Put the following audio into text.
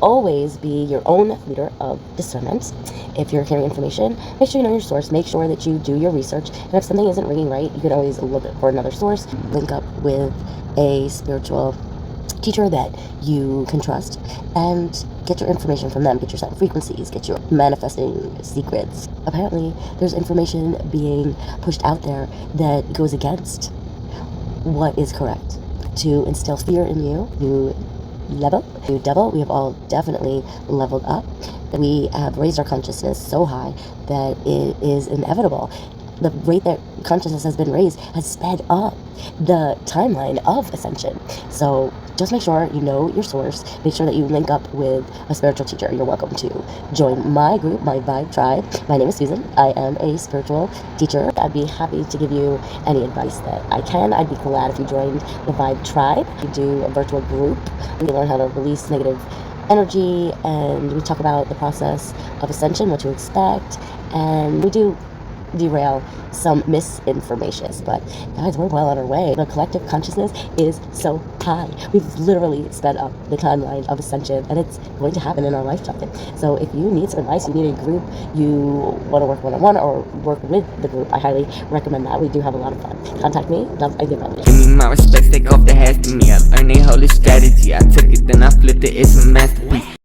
Always be your own leader of discernment. If you're hearing information, make sure you know your source. Make sure that you do your research. And if something isn't ringing right, you can always look for another source. Link up with a spiritual teacher that you can trust and get your information from them. Get your certain frequencies, get your manifesting secrets. Apparently, there's information being pushed out there that goes against what is correct to instill fear in you. New devil, we have all definitely leveled up. We have raised our consciousness so high that it is inevitable. The rate that consciousness has been raised has sped up the timeline of ascension. So just make sure you know your source. Make sure that you link up with a spiritual teacher. You're welcome to join my group, my Vibe Tribe. My name is Susan. I am a spiritual teacher. I'd be happy to give you any advice that I can. I'd be glad if you joined the Vibe Tribe. We do a virtual group. We learn how to release negative energy, and we talk about the process of ascension, what to expect, and we do derail some misinformation. But guys, we're well on our way. The collective consciousness is so high. We've literally sped up the timeline of ascension, and it's going to happen in our lifetime. So if you need some advice, you need a group, you want to work one-on-one or work with the group, I highly recommend that. We do have a lot of fun. Contact me. I give up. Give me my respect, take off the hats to me. I learned a holy strategy. I took it, then I flipped it, it's a masterpiece.